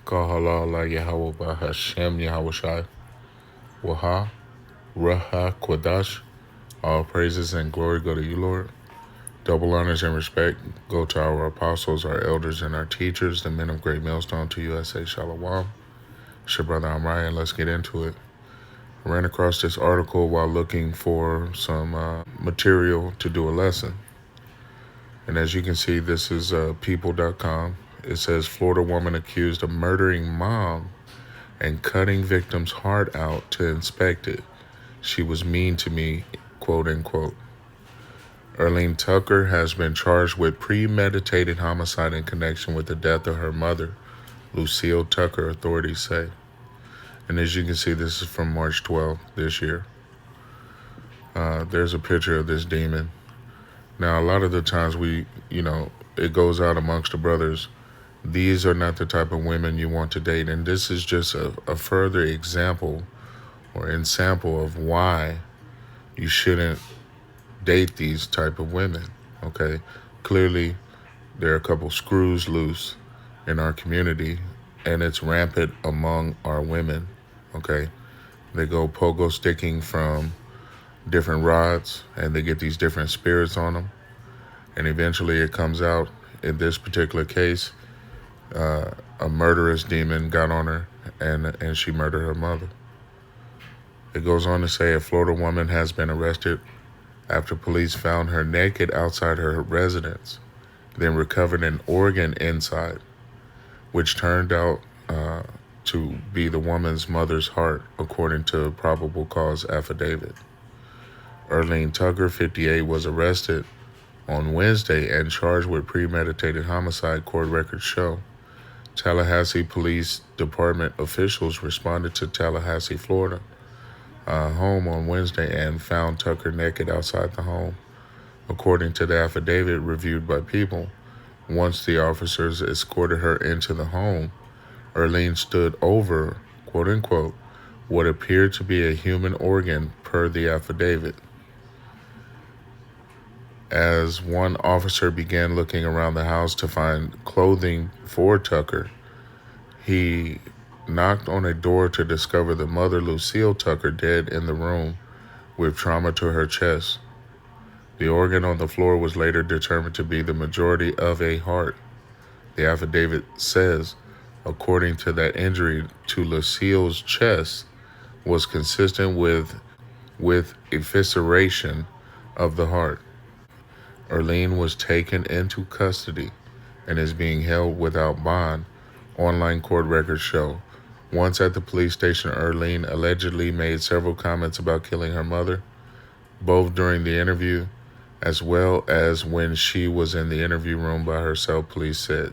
Kahala la Yahweh Bahashem Yahushai Waha Raha Kwadash. All praises and glory go to you, Lord. Double honors and respect go to our apostles, our elders, and our teachers, the men of Great Millstone. To you I say Shalom. It's your brother Amryan. Let's get into it. I ran across this article while looking for some material to do a lesson. And as you can see, this is people.com. It says Florida woman accused of murdering mom and cutting victim's heart out to inspect it. She was mean to me, quote unquote. Erlene Tucker has been charged with premeditated homicide in connection with the death of her mother, Lucille Tucker, authorities say. And as you can see, this is from March 12th this year. There's a picture of this demon. Now, a lot of the times it goes out amongst the brothers. These are not the type of women you want to date. And this is just a further example or ensample of why you shouldn't date these type of women, okay? Clearly, there are a couple screws loose in our community, and it's rampant among our women, okay? They go pogo sticking from different rods, and they get these different spirits on them, and eventually it comes out, in this particular case, a murderous demon got on her, and she murdered her mother. It goes on to say a Florida woman has been arrested after police found her naked outside her residence, then recovered an organ inside, which turned out to be the woman's mother's heart, according to a probable cause affidavit. Erlene Tucker, 58, was arrested on Wednesday and charged with premeditated homicide, court records show. Tallahassee Police Department officials responded to Tallahassee, Florida, home on Wednesday and found Tucker naked outside the home. According to the affidavit reviewed by People, once the officers escorted her into the home, Erlene stood over, quote unquote, what appeared to be a human organ per the affidavit. As one officer began looking around the house to find clothing for Tucker, he knocked on a door to discover the mother, Lucille Tucker, dead in the room with trauma to her chest. The organ on the floor was later determined to be the majority of a heart. The affidavit says, according to that, injury to Lucille's chest was consistent with evisceration of the heart. Erlene was taken into custody and is being held without bond, online court records show. Once at the police station, Erlene allegedly made several comments about killing her mother, both during the interview as well as when she was in the interview room by herself, police said.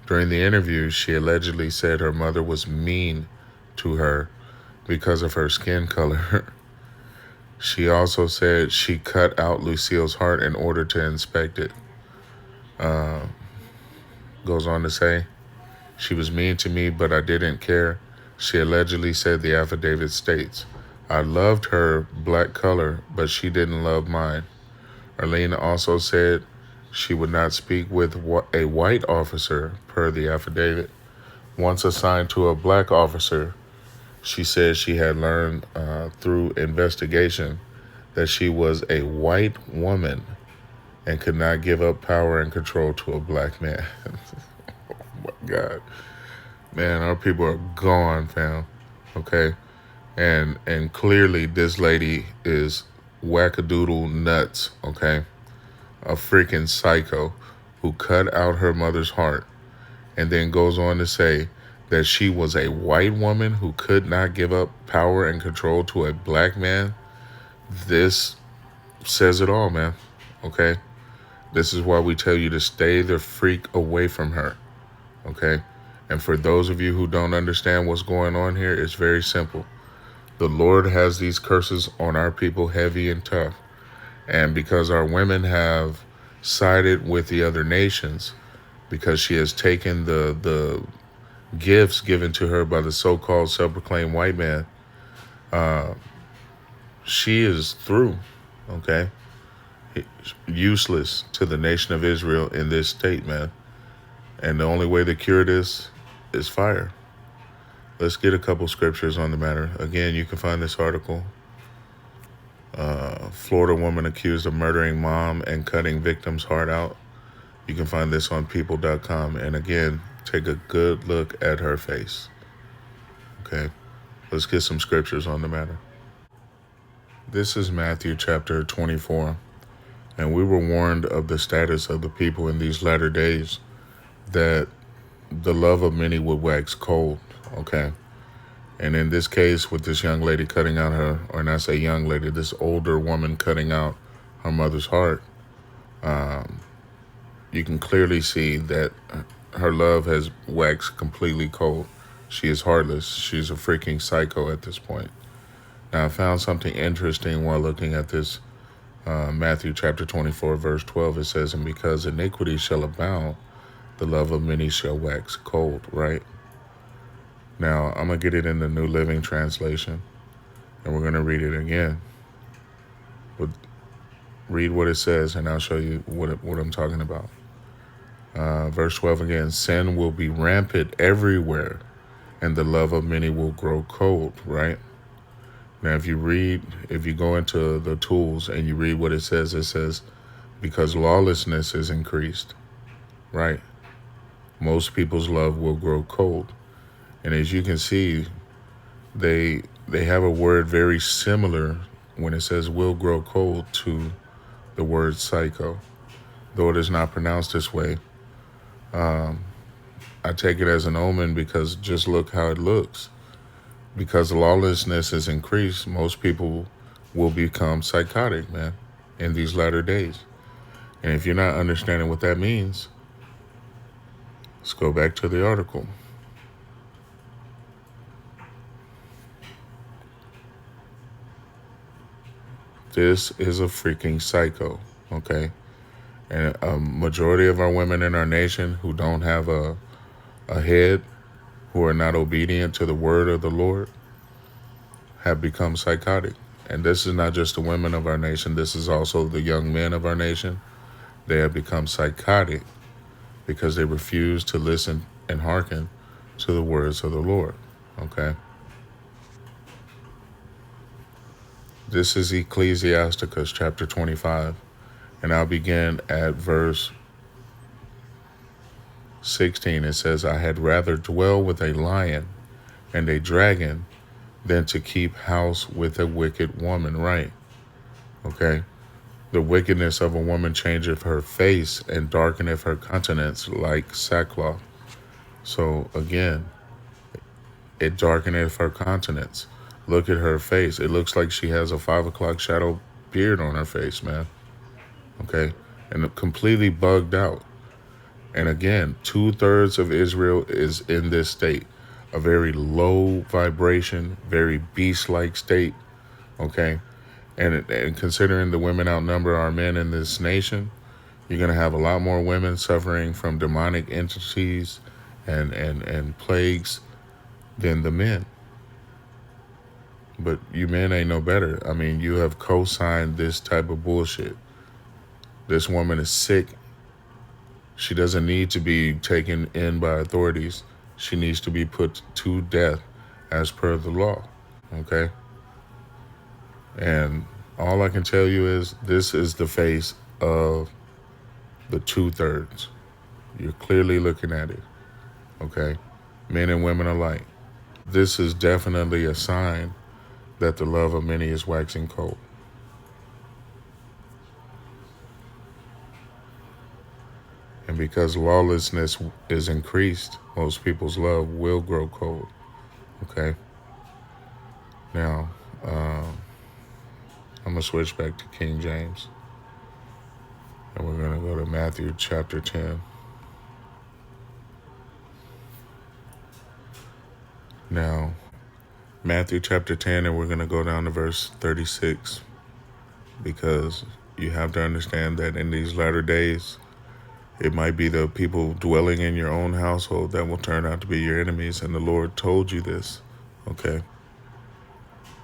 During the interview, she allegedly said her mother was mean to her because of her skin color. She also said she cut out Lucille's heart in order to inspect it. Goes on to say, she was mean to me, but I didn't care. She allegedly said, the affidavit states, I loved her black color, but she didn't love mine. Erlene also said she would not speak with a white officer, per the affidavit. Once assigned to a black officer, she said she had learned through investigation that she was a white woman and could not give up power and control to a black man. Oh my God. Man, our people are gone, fam. Okay? And clearly this lady is wackadoodle nuts, okay? A freaking psycho who cut out her mother's heart and then goes on to say that she was a white woman who could not give up power and control to a black man. This says it all, man. Okay? This is why we tell you to stay the freak away from her. Okay? And for those of you who don't understand what's going on here, it's very simple. The Lord has these curses on our people heavy and tough. And because our women have sided with the other nations, because she has taken the gifts given to her by the so-called self-proclaimed white man, she is through, okay? Useless to the nation of Israel in this state, man. And the only way to cure this is fire. Let's get a couple scriptures on the matter. Again, you can find this article. Florida woman accused of murdering mom and cutting victim's heart out. You can find this on people.com. And again, take a good look at her face. Okay, let's get some scriptures on the matter. This is Matthew chapter 24. And we were warned of the status of the people in these latter days, that the love of many would wax cold. Okay. And in this case, with this young lady cutting out her, or not say young lady, this older woman cutting out her mother's heart, you can clearly see that her love has waxed completely cold. She is heartless. She's a freaking psycho at this point. Now, I found something interesting while looking at this Matthew chapter 24, verse 12. It says, and because iniquity shall abound, the love of many shall wax cold, right? Now, I'm going to get it in the New Living Translation, and we're going to read it again. But read what it says, and I'll show you what I'm talking about. Verse 12 again, sin will be rampant everywhere, and the love of many will grow cold, right? Now, if you go into the tools and you read what it says, because lawlessness is increased, right? Most people's love will grow cold. And as you can see, they have a word very similar when it says will grow cold to the word psycho. Though it is not pronounced this way, I take it as an omen, because just look how it looks. Because lawlessness is increased, most people will become psychotic, man, in these latter days. And if you're not understanding what that means, let's go back to the article. This is a freaking psycho, okay? And a majority of our women in our nation who don't have a head, who are not obedient to the word of the Lord, have become psychotic. And this is not just the women of our nation. This is also the young men of our nation. They have become psychotic because they refuse to listen and hearken to the words of the Lord, okay? This is Ecclesiasticus chapter 25, and I'll begin at verse 16. It says, I had rather dwell with a lion and a dragon than to keep house with a wicked woman, right? Okay. The wickedness of a woman changeth her face and darkeneth her countenance like sackcloth. So again, it darkeneth her countenance. Look at her face. It looks like she has a 5 o'clock shadow beard on her face, man. Okay. And completely bugged out. And again, 2/3 of Israel is in this state, a very low vibration, very beast-like state. Okay. And considering the women outnumber our men in this nation, you're going to have a lot more women suffering from demonic entities and plagues than the men. But you men ain't no better. I mean, you have co-signed this type of bullshit. This woman is sick. She doesn't need to be taken in by authorities. She needs to be put to death as per the law. Okay? And all I can tell you is this is the face of the 2/3. You're clearly looking at it. Okay? Men and women alike. This is definitely a sign that the love of many is waxing cold. And because lawlessness is increased, most people's love will grow cold. Okay? Now, I'm going to switch back to King James. And we're going to go to Matthew chapter 10. Now, Matthew chapter 10, and we're going to go down to verse 36. Because you have to understand that in these latter days, it might be the people dwelling in your own household that will turn out to be your enemies. And the Lord told you this. Okay.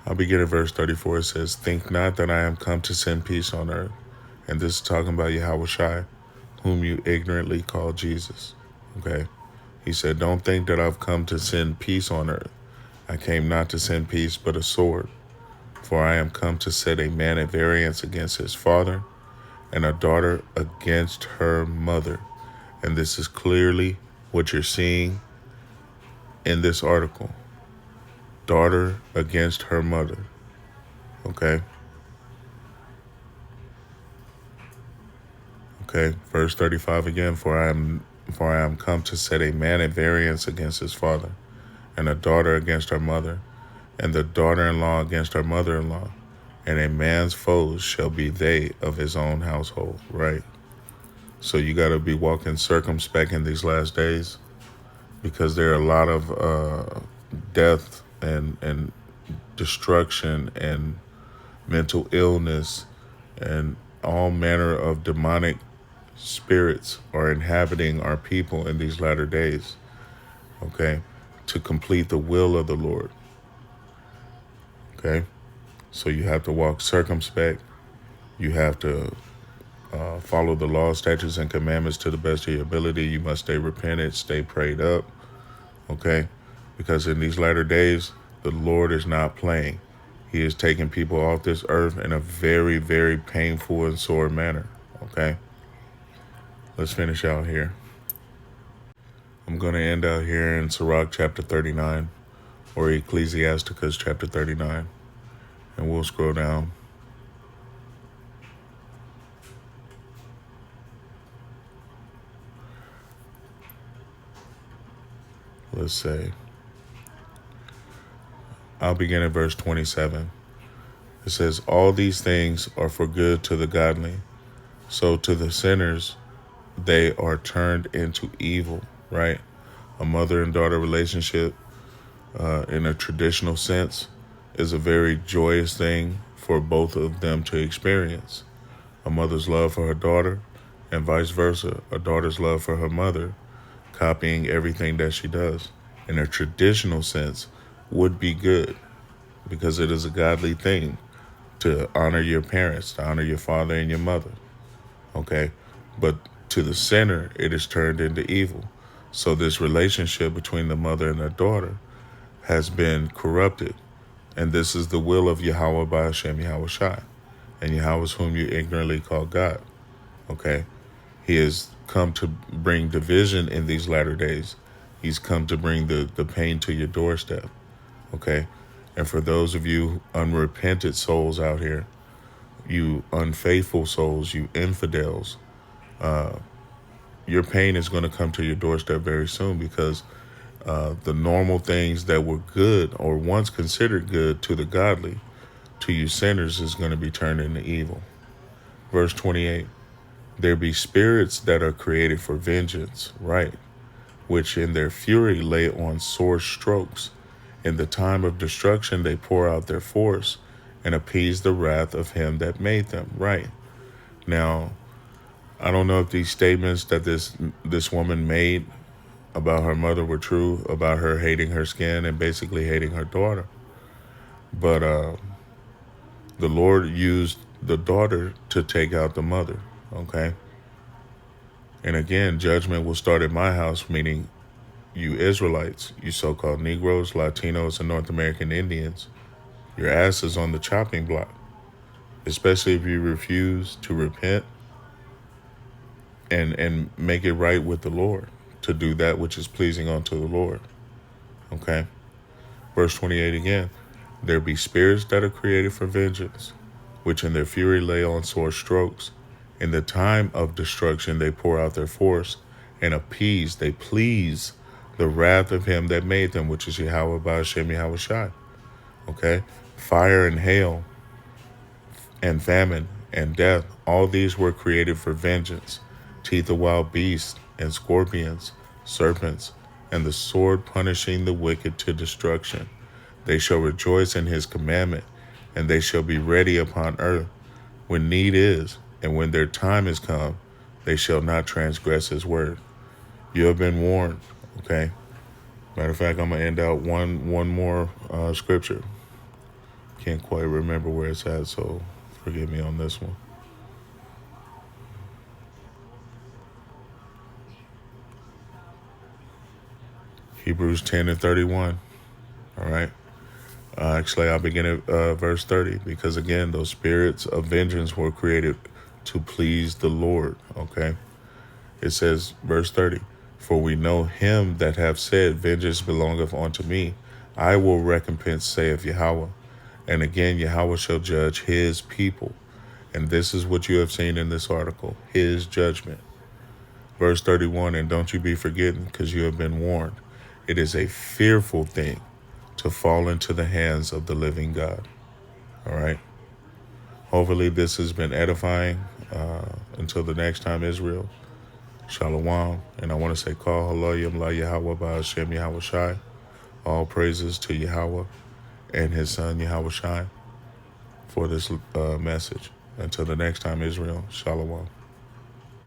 I'll begin at verse 34. It says, think not that I am come to send peace on earth. And this is talking about Yahushua, whom you ignorantly call Jesus. Okay. He said, "Don't think that I've come to send peace on earth. I came not to send peace, but a sword. For I am come to set a man at variance against his father, and a daughter against her mother." And this is clearly what you're seeing in this article. Daughter against her mother. Okay? Okay, verse 35 again, for I am come to set a man at variance against his father, and a daughter against her mother, and the daughter-in-law against her mother-in-law, and a man's foes shall be they of his own household, right? So you got to be walking circumspect in these last days, because there are a lot of death and destruction and mental illness and all manner of demonic spirits are inhabiting our people in these latter days, okay, to complete the will of the Lord, okay? So you have to walk circumspect. You have to follow the law, statutes, and commandments to the best of your ability. You must stay repentant, stay prayed up, okay? Because in these latter days, the Lord is not playing. He is taking people off this earth in a very, very painful and sore manner, okay? Let's finish out here. I'm going to end out here in Sirach chapter 39, or Ecclesiasticus chapter 39, and we'll scroll down. Let's say, I'll begin at verse 27. It says, "All these things are for good to the godly, so to the sinners they are turned into evil," right? A mother and daughter relationship, in a traditional sense, is a very joyous thing for both of them to experience. A mother's love for her daughter, and vice versa, a daughter's love for her mother, copying everything that she does. In a traditional sense, would be good, because it is a godly thing to honor your parents, to honor your father and your mother, okay? But to the sinner, it is turned into evil. So this relationship between the mother and the daughter has been corrupted. And this is the will of Yahweh by Hashem Yahweh Shai. And Yahweh is whom you ignorantly call God, okay? He has come to bring division in these latter days. He's come to bring the pain to your doorstep, okay? And for those of you unrepentant souls out here, you unfaithful souls, you infidels, your pain is going to come to your doorstep very soon, because the normal things that were good or once considered good to the godly, to you sinners, is going to be turned into evil. Verse 28, "There be spirits that are created for vengeance," right, "which in their fury lay on sore strokes. In the time of destruction they pour out their force and appease the wrath of him that made them," right? Now, I don't know if these statements that this woman made about her mother were true, about her hating her skin and basically hating her daughter. But the Lord used the daughter to take out the mother, okay? And again, judgment will start at my house, meaning you Israelites, you so-called Negroes, Latinos, and North American Indians. Your ass is on the chopping block, especially if you refuse to repent and make it right with the Lord, to do that which is pleasing unto the Lord, okay? Verse 28 again, "There be spirits that are created for vengeance, which in their fury lay on sore strokes. In the time of destruction they pour out their force, and appease, they please the wrath of him that made them," which is Yahweh by Hashem Yahweh Shai, okay? Fire and hail and famine and death, all these were created for vengeance. Teeth of wild beasts and scorpions, serpents, and the sword punishing the wicked to destruction. They shall rejoice in his commandment, and they shall be ready upon earth. When need is, and when their time is come, they shall not transgress his word. You have been warned, okay? Matter of fact, I'm going to end out one more scripture. Can't quite remember where it's at, so forgive me on this one. Hebrews 10 and 31. All right. Actually, I'll begin at verse 30 because, again, those spirits of vengeance were created to please the Lord. Okay. It says, verse 30, for we know him that have said, vengeance belongeth unto me. I will recompense, saith Yahweh. And again, Yahweh shall judge his people. And this is what you have seen in this article, his judgment. Verse 31, and don't you be forgetting, because you have been warned. It is a fearful thing to fall into the hands of the living God. All right. Hopefully this has been edifying. Until the next time, Israel. Shalom. And I want to say, Call Halayim La Yahweh Ba'Hashem Yahweh Shai. All praises to Yahweh and his son Yahweh Shai for this message. Until the next time, Israel. Shalom.